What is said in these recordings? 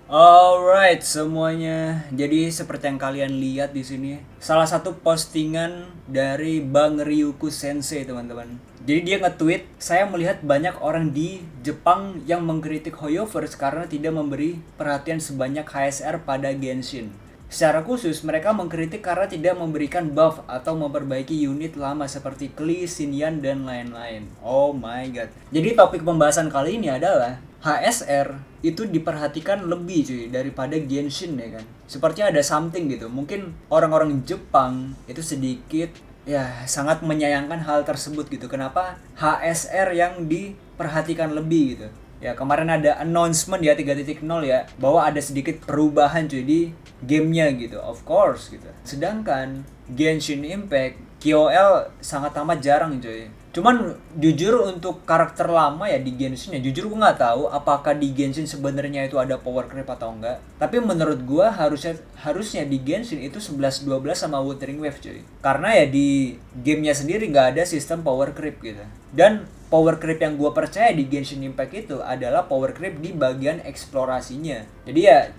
Alright semuanya. Jadi seperti yang kalian lihat di sini, salah satu postingan dari Bang Ryuku Sensei, teman-teman. Jadi dia nge-tweet, "Saya melihat banyak orang di Jepang yang mengkritik Hoyoverse karena tidak memberi perhatian sebanyak HSR pada Genshin. Secara khusus, mereka mengkritik karena tidak memberikan buff atau memperbaiki unit lama seperti Klee, Xinyan, dan lain-lain." Oh my god. Jadi topik pembahasan kali ini adalah HSR itu diperhatikan lebih cuy daripada Genshin ya kan. Sepertinya ada something gitu. Mungkin orang-orang Jepang itu sedikit ya sangat menyayangkan hal tersebut gitu. Kenapa HSR yang diperhatikan lebih gitu. Ya kemarin ada announcement ya 3.0 ya bahwa ada sedikit perubahan cuy di gamenya gitu, of course gitu. Sedangkan Genshin Impact KOL sangat amat jarang cuy. Cuman jujur untuk karakter lama ya di Genshin ya, jujur gue nggak tahu apakah di Genshin sebenarnya itu ada power creep atau enggak. Tapi menurut gue harusnya di Genshin itu 11-12 sama Wuthering Wave cuy. Karena ya di gamenya sendiri nggak ada sistem power creep gitu. Dan power creep yang gue percaya di Genshin Impact itu adalah power creep di bagian eksplorasinya. Jadi ya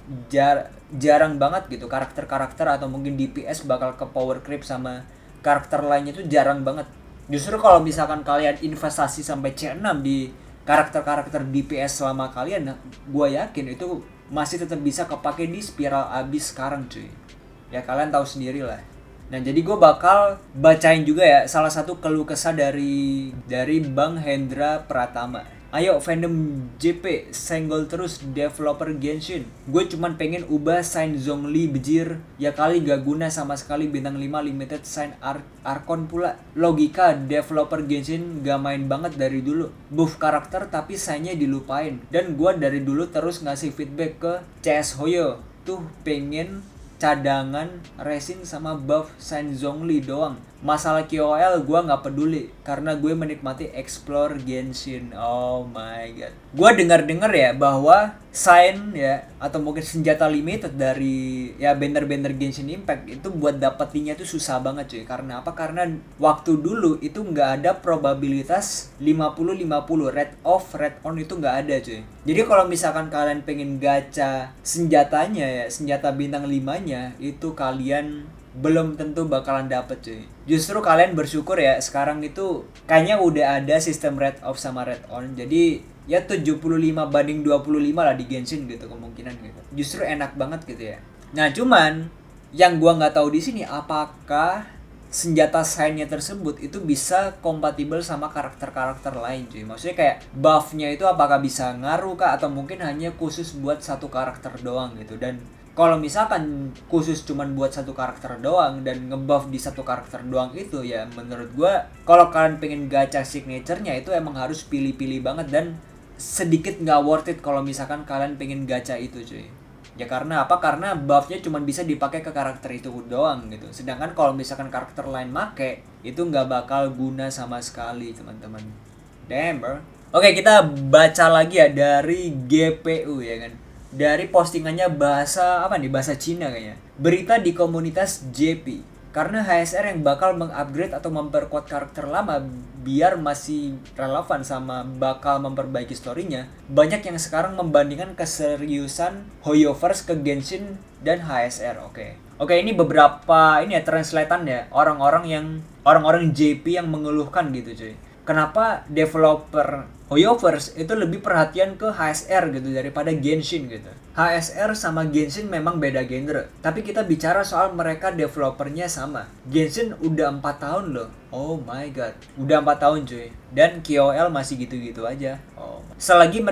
jarang banget gitu karakter-karakter atau mungkin DPS bakal ke power creep sama karakter lainnya itu jarang banget. Justru kalau misalkan kalian investasi sampai C6 di karakter-karakter DPS selama kalian, gue yakin itu masih tetap bisa kepake di spiral abis sekarang cuy. Ya kalian tahu sendiri lah. Nah jadi gue bakal bacain juga ya salah satu keluh kesah dari Bang Hendra Pratama. "Ayo fandom JP senggol terus developer Genshin. Gue cuman pengen ubah sign Zhongli bejir. Ya kali gak guna sama sekali bintang 5 limited sign Archon pula. Logika developer Genshin gak main banget dari dulu. Buff karakter tapi signnya dilupain. Dan gue dari dulu terus ngasih feedback ke CS Hoyo. Tuh pengen cadangan resin sama buff Sign Zhongli doang. Masalah KOL gue nggak peduli karena gue menikmati explore Genshin." Oh my god. Gue dengar-dengar ya bahwa sign ya atau mungkin senjata limited dari ya banner-banner Genshin Impact itu buat dapetinnya tuh susah banget cuy. Karena apa? Karena waktu dulu itu nggak ada probabilitas 50-50, red off red on itu nggak ada cuy. Jadi kalau misalkan kalian pengen gacha senjatanya ya, senjata bintang 5-nya itu kalian belum tentu bakalan dapet cuy. Justru kalian bersyukur ya sekarang itu kayaknya udah ada sistem red off sama red on. Jadi ya 75-25 lah di Genshin gitu kemungkinan gitu. Justru enak banget gitu ya. Nah cuman yang gua nggak tahu di sini apakah senjata sign-nya tersebut itu bisa kompatibel sama karakter-karakter lain cuy. Maksudnya kayak buff-nya itu apakah bisa ngaruh kah atau mungkin hanya khusus buat satu karakter doang gitu. Dan kalau misalkan khusus cuman buat satu karakter doang dan ngebuff di satu karakter doang itu ya menurut gua kalau kalian pengen gacha signature-nya itu emang harus pilih-pilih banget dan sedikit nggak worth it kalau misalkan kalian pengen gacha itu cuy. Ya karena apa? Karena buffnya cuma bisa dipakai ke karakter itu doang gitu. Sedangkan kalau misalkan karakter lain make itu nggak bakal guna sama sekali teman-teman. Damn bro. Oke kita baca lagi ya dari GPU ya kan. Dari postingannya bahasa apa nih? Bahasa Cina kayaknya. Berita di komunitas JP. Karena HSR yang bakal mengupgrade atau memperkuat karakter lama biar masih relevan sama bakal memperbaiki storynya, banyak yang sekarang membandingkan keseriusan Hoyoverse ke Genshin dan HSR. Oke, ini beberapa ini ya translatean ya orang-orang JP yang mengeluhkan gitu cuy. Kenapa developer Hoyoverse itu lebih perhatian ke HSR gitu daripada Genshin gitu. HSR sama Genshin memang beda genre, tapi kita bicara soal mereka developernya sama. Genshin udah 4 tahun loh. Oh my god. Udah 4 tahun cuy. Dan KOL masih gitu-gitu aja. Selagi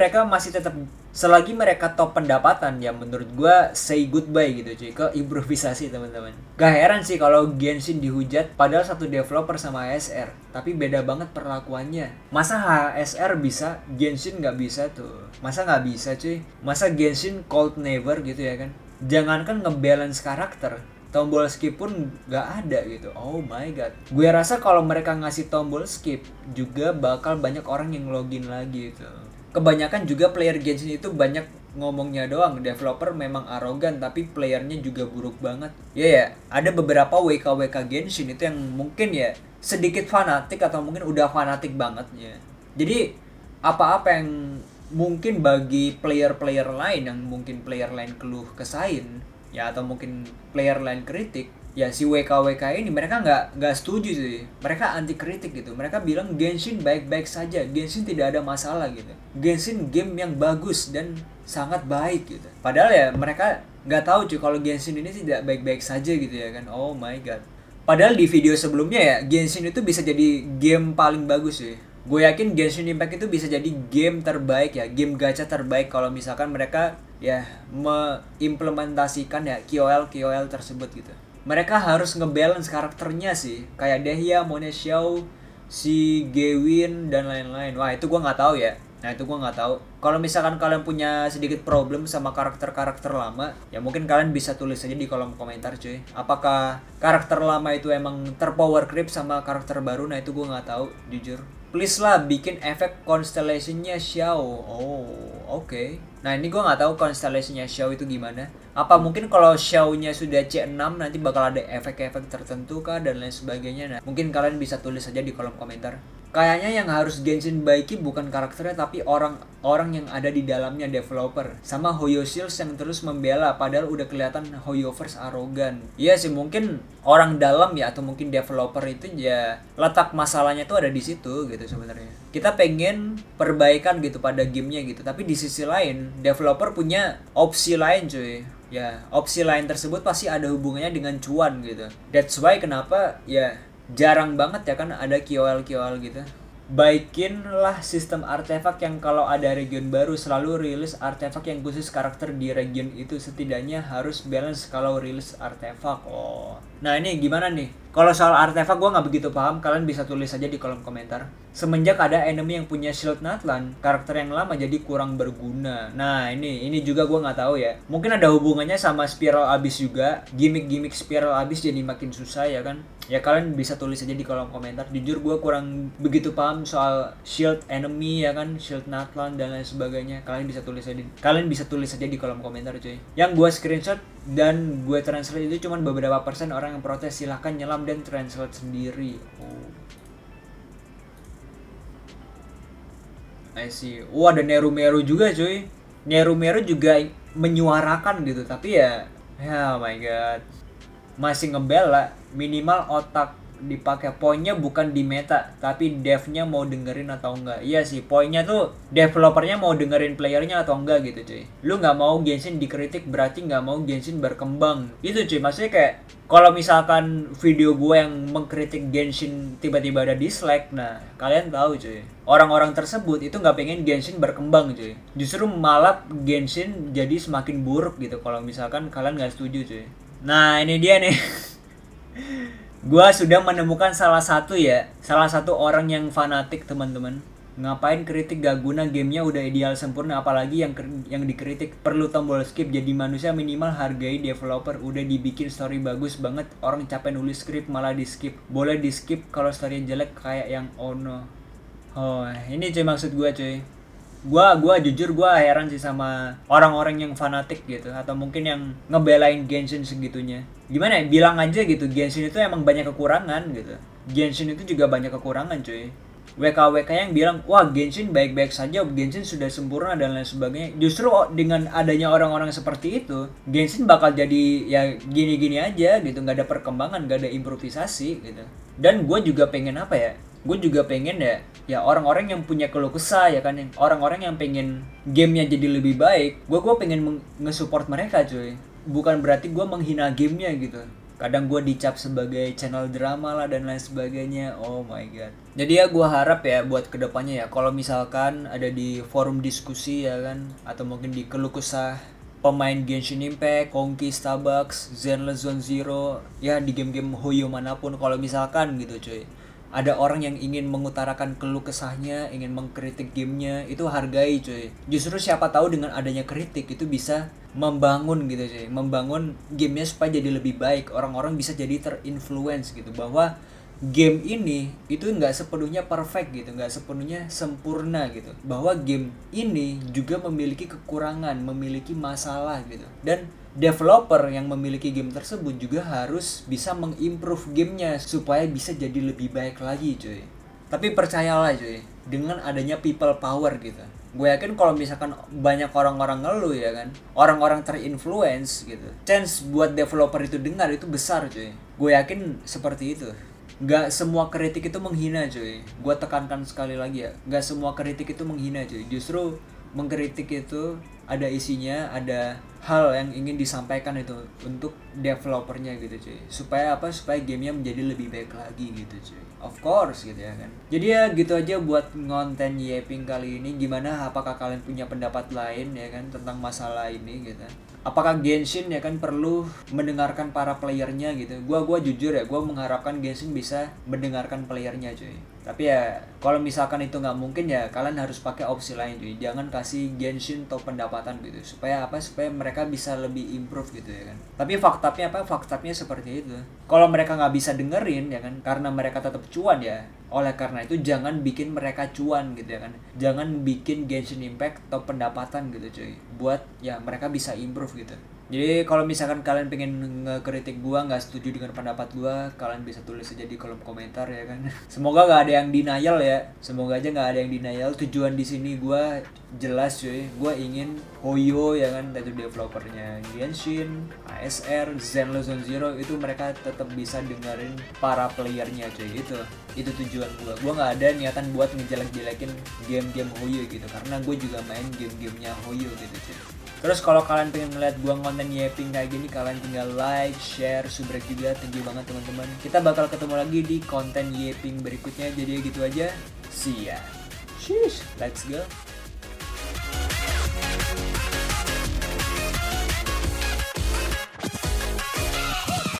mereka top pendapatan ya menurut gua say goodbye gitu cuy ke improvisasi teman-teman. Gak heran sih kalau Genshin dihujat padahal satu developer sama HSR, tapi beda banget perlakuannya. Masa HSR bisa, Genshin nggak bisa tuh? Masa nggak bisa cuy? Masa Genshin cold never gitu ya kan? Jangankan ngebalance karakter, tombol skip pun nggak ada gitu. Oh my god. Gue rasa kalau mereka ngasih tombol skip juga bakal banyak orang yang login lagi gitu. Kebanyakan juga player Genshin itu banyak ngomongnya doang, developer memang arogan tapi playernya juga buruk banget. Ya, ada beberapa WK-WK Genshin itu yang mungkin ya sedikit fanatik atau mungkin udah fanatik banget ya. Jadi apa-apa yang mungkin bagi player-player lain yang mungkin player lain keluh kesahin ya, atau mungkin player lain kritik ya, si WKWK ini mereka nggak setuju sih, mereka anti kritik gitu. Mereka bilang Genshin baik-baik saja, Genshin tidak ada masalah gitu, Genshin game yang bagus dan sangat baik gitu. Padahal ya mereka nggak tahu cuy kalau Genshin ini tidak baik-baik saja gitu ya kan. Oh my god. Padahal di video sebelumnya ya, Genshin itu bisa jadi game paling bagus sih. Gue yakin Genshin Impact itu bisa jadi game terbaik ya, game gacha terbaik kalau misalkan mereka ya mengimplementasikan ya KOL tersebut gitu. Mereka harus ngebalance karakternya sih, kayak Dehya, Mone Xiao, si Gewin dan lain-lain. Wah itu gue nggak tahu ya. Nah itu gue nggak tahu. Kalau misalkan kalian punya sedikit problem sama karakter-karakter lama, ya mungkin kalian bisa tulis aja di kolom komentar cuy. Apakah karakter lama itu emang terpower creep sama karakter baru? Nah itu gue nggak tahu jujur. Please lah bikin efek constellation-nya Xiao. Oh oke. Nah ini gue nggak tahu constellation-nya Xiao itu gimana. Apa mungkin kalau Xiao-nya sudah C6 nanti bakal ada efek-efek tertentu kah dan lain sebagainya. Nah mungkin kalian bisa tulis aja di kolom komentar. Kayaknya yang harus Genshin baiki bukan karakternya tapi orang yang ada di dalamnya, developer. Sama Hoyo Shields yang terus membela padahal udah kelihatan Hoyoverse arogan. Iya sih mungkin orang dalam ya atau mungkin developer itu ya letak masalahnya tuh ada di situ gitu sebenarnya. Kita pengen perbaikan gitu pada gamenya gitu, tapi di sisi lain developer punya opsi lain cuy. Ya, opsi lain tersebut pasti ada hubungannya dengan cuan gitu. That's why kenapa ya jarang banget ya kan ada KOL gitu. Baikinlah sistem artefak yang kalau ada region baru selalu rilis artefak yang khusus karakter di region itu, setidaknya harus balance kalau rilis artefak. Oh. Nah ini gimana nih? Kalau soal artefak gue nggak begitu paham, kalian bisa tulis aja di kolom komentar. Semenjak ada enemy yang punya shield Natlan, karakter yang lama jadi kurang berguna. Nah ini juga gue nggak tahu ya. Mungkin ada hubungannya sama spiral abyss juga. Gimmick spiral abyss jadi makin susah ya kan. Ya kalian bisa tulis aja di kolom komentar. Jujur gue kurang begitu paham soal shield enemy ya kan, shield Natlan dan lain sebagainya. Kalian bisa tulis aja di kolom komentar cuy. Yang gue screenshot dan gue translate itu cuma beberapa persen orang yang protes. Silahkan nyelam dan translate sendiri. Oh. I see. Ada Nerumeru juga cuy. Nerumeru juga menyuarakan gitu, tapi ya oh my god, masih ngebela. Minimal otak dipakai. Poinnya bukan di meta, tapi devnya mau dengerin atau enggak. Iya sih, poinnya tuh developernya mau dengerin playernya atau enggak gitu cuy. Lu nggak mau Genshin dikritik berarti nggak mau Genshin berkembang. Itu cuy, maksudnya kayak kalau misalkan video gue yang mengkritik Genshin tiba-tiba ada dislike, nah kalian tahu cuy, orang-orang tersebut itu nggak pengen Genshin berkembang cuy. Justru malah Genshin jadi semakin buruk gitu kalau misalkan kalian nggak setuju cuy. Nah ini dia nih. Gua sudah menemukan salah satu orang yang fanatik teman-teman. Ngapain kritik gak guna, gamenya udah ideal sempurna, apalagi yang dikritik perlu tombol skip. Jadi manusia minimal hargai developer, udah dibikin story bagus banget, orang capek nulis skrip malah di skip. Boleh di skip kalau story jelek kayak yang Ono. Oh ini cuy maksud gua cuy. Gua jujur gua heran sih sama orang-orang yang fanatik gitu, atau mungkin yang ngebelain Genshin segitunya. Gimana ya, bilang aja gitu Genshin itu emang banyak kekurangan gitu. Genshin itu juga banyak kekurangan cuy. WKWK yang bilang wah Genshin baik-baik saja, Genshin sudah sempurna dan lain sebagainya. Justru dengan adanya orang-orang seperti itu, Genshin bakal jadi ya gini-gini aja gitu, nggak ada perkembangan, nggak ada improvisasi gitu. Dan gue juga pengen apa ya, gue juga pengen ya orang-orang yang punya keluh kesah ya kan, yang orang-orang yang pengen gamenya jadi lebih baik, gue pengen nge-support mereka cuy. Bukan berarti gue menghina gamenya gitu. Kadang gue dicap sebagai channel drama lah dan lain sebagainya. Oh my god. Jadi ya gue harap ya buat kedepannya ya, kalau misalkan ada di forum diskusi ya kan, atau mungkin di keluh kesah pemain Genshin Impact, Honkai, Starbucks, Zenless Zone Zero, ya di game-game Hoyo manapun, kalau misalkan gitu cuy, ada orang yang ingin mengutarakan keluh kesahnya, ingin mengkritik gamenya, itu hargai cuy. Justru siapa tahu dengan adanya kritik itu bisa membangun gitu cuy, membangun gamenya supaya jadi lebih baik. Orang-orang bisa jadi terinfluence gitu, bahwa game ini itu nggak sepenuhnya perfect gitu, nggak sepenuhnya sempurna gitu, bahwa game ini juga memiliki kekurangan, memiliki masalah gitu. Dan developer yang memiliki game tersebut juga harus bisa mengimprove gamenya supaya bisa jadi lebih baik lagi cuy. Tapi percayalah cuy, dengan adanya people power gitu, Gue yakin kalau misalkan banyak orang-orang ngeluh ya kan, orang-orang terinfluence gitu, chance buat developer itu dengar itu besar cuy. Gue yakin seperti itu. Gak semua kritik itu menghina cuy. Gue tekankan sekali lagi ya, gak semua kritik itu menghina cuy. Justru mengkritik itu ada isinya, ada hal yang ingin disampaikan itu untuk developernya gitu cuy. Supaya apa? Supaya gamenya menjadi lebih baik lagi gitu cuy. Of course gitu ya kan. Jadi ya gitu aja buat konten Yeping kali ini. Gimana? Apakah kalian punya pendapat lain ya kan tentang masalah ini gitu? Apakah Genshin ya kan perlu mendengarkan para playernya gitu? Gua jujur ya, gua mengharapkan Genshin bisa mendengarkan playernya cuy. Tapi ya kalau misalkan itu nggak mungkin ya kalian harus pakai opsi lain cuy. Jangan kasih Genshin top pendapatan gitu. Supaya apa? Supaya mereka bisa lebih improve gitu ya kan. Tapi faktanya apa? Faktanya seperti itu. Kalau mereka nggak bisa dengerin ya kan, karena mereka tetap cuan ya. Oleh karena itu jangan bikin mereka cuan gitu ya kan. Jangan bikin Genshin Impact top pendapatan gitu cuy. Buat ya mereka bisa improve gitu. Jadi kalau misalkan kalian pengen ngekritik gua, nggak setuju dengan pendapat gua, kalian bisa tulis aja di kolom komentar ya kan. Semoga nggak ada yang denial ya. Semoga aja nggak ada yang denial. Tujuan di sini gua jelas cuy. Gua ingin Hoyo ya kan, dari developernya Genshin, ASR, Zenless Zone Zero itu mereka tetap bisa dengerin para playernya cuy. Itu tujuan gua. Gua nggak ada niatan buat ngejelek-jelekin game-game Hoyo gitu, karena gue juga main game-gamenya Hoyo gitu cuy. Terus kalau kalian pengen ngeliat gua konten Yeping kayak gini, kalian tinggal like, share, subrek juga. Thank you banget teman-teman. Kita bakal ketemu lagi di konten Yeping berikutnya. Jadi gitu aja. See ya. Sheesh, let's go.